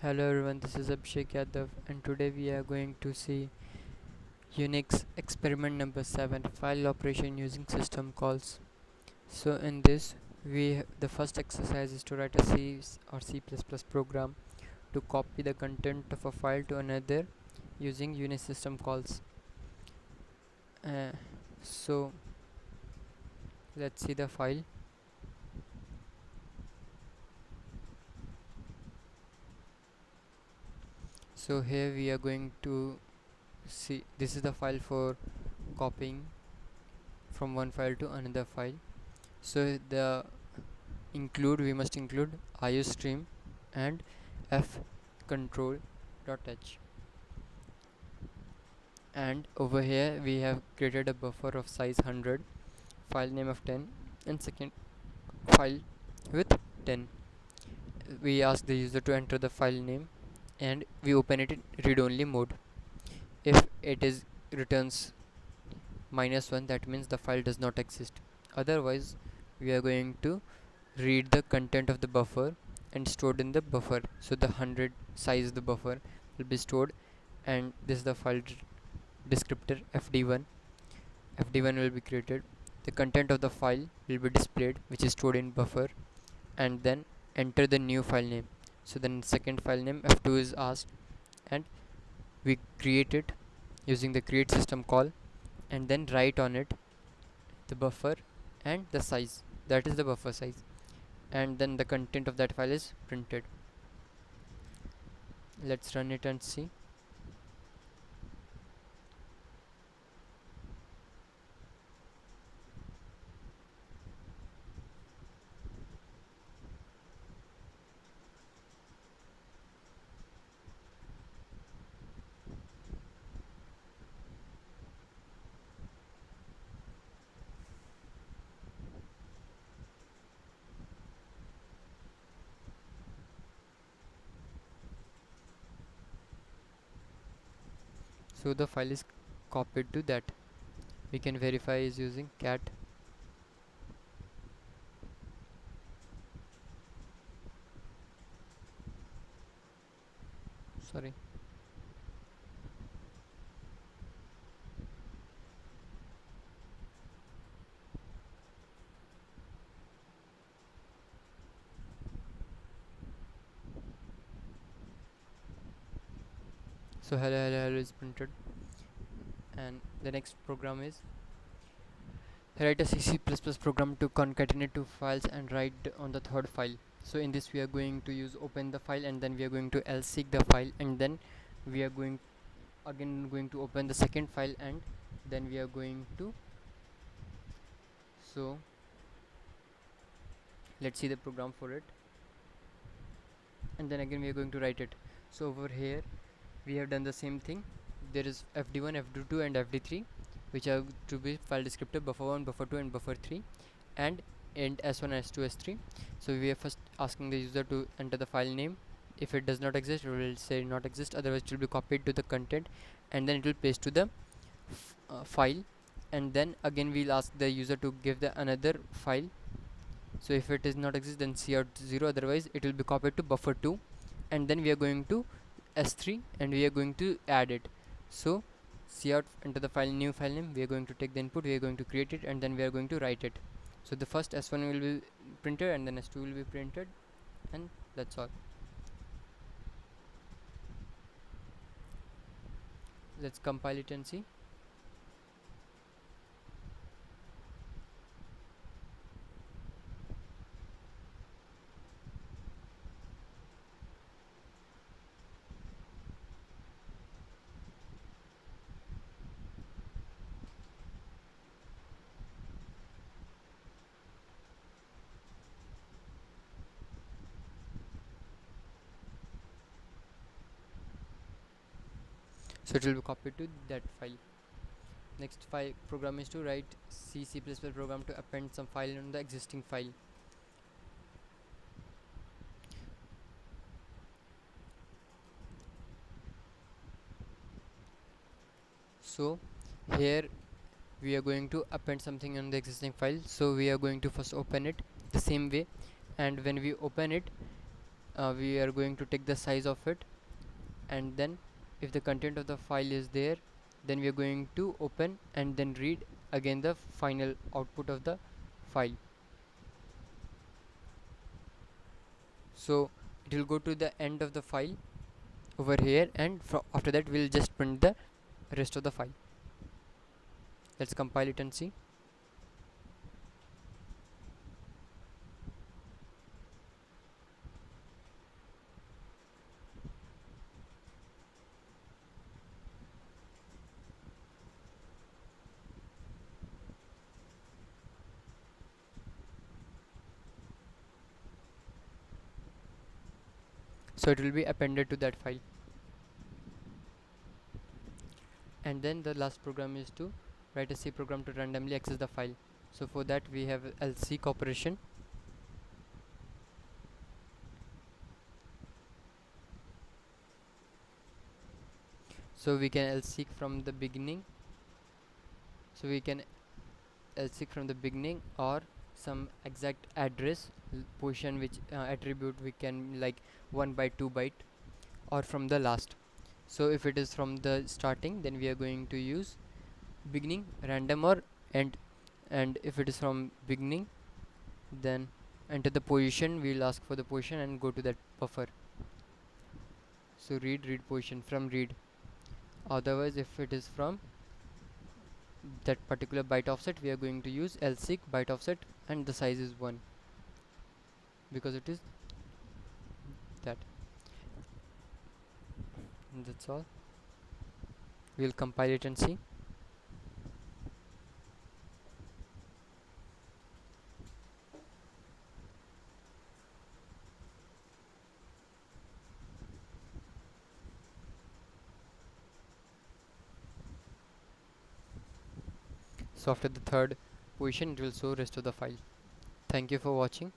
Hello everyone, this is Abhishek Yadav and today we are going to see Unix experiment number 7 file operation using system calls. So in this the first exercise is to write a C program to copy the content of a file to another using Unix system calls. Uh, so let's see the file. So here we are going to see this is the file for copying from one file to another file. So the we must include iostream and f control.h, and over here we have created a buffer of size 100, file name of 10, and second file with 10. We ask the user to enter the file name and we open it in read only mode. If it is returns -1, that means the file does not exist. Otherwise we are going to read the content of the buffer and stored in the buffer. So the 100 size of the buffer will be stored, and this is the file descriptor fd1. Fd1 will be created. The content of the file will be displayed, which is stored in buffer, and then enter the new file name. So then second file name f2 is asked, and we create it using the create system call, and then write on it the buffer and the size, that is the buffer size, and then the content of that file is printed. Let's run it and see. So the file is copied to that. We can verify is using cat. Sorry. So hello is printed, and the next program is write a C++ program to concatenate two files and write on the third file. So in this we are going to use open the file, and then we are going to else seek the file, and then we are going to open the second file, and then we are going to, so let's see the program for it, and then again we are going to write it. So over here we have done the same thing. There is fd1, fd2 and fd3, which are to be file descriptor buffer1, buffer2 and buffer3, and s1, s2, s3. So we are first asking the user to enter the file name. If it does not exist, we will say not exist, otherwise it will be copied to the content, and then it will paste to the file, and then again we'll ask the user to give the another file. So if it is not exist, then cout 0, otherwise it will be copied to buffer2, and then we are going to s3 and we are going to add it. So cout enter the file new file name, we are going to take the input, we are going to create it, and then we are going to write it. So the first s1 will be printed, and then s2 will be printed, and that's all. Let's compile it and see. So it will be copied to that file. Next file program is to write C++ program to append some file on the existing file. So here we are going to append something on the existing file. So we are going to first open it the same way, and when we open it, we are going to take the size of it, and then if the content of the file is there, then we are going to open and then read again the final output of the file. So it will go to the end of the file over here, and after that we'll just print the rest of the file. Let's compile it and see. So it will be appended to that file. And then the last program is to write a C program to randomly access the file. So for that we have lseek operation. So we can lseek from the beginning. So we can lseek from the beginning or some exact address position, which attribute we can, like 1 byte 2 byte, or from the last. So if it is from the starting, then we are going to use beginning, random, or end. And if it is from beginning, then enter the position, we'll ask for the position and go to that buffer. So read position from read. Otherwise, if it is from that particular byte offset, we are going to use lseek byte offset, and the size is 1 because it is that. And that's all. We'll compile it and see. So after the third position, it will show rest of the file. Thank you for watching.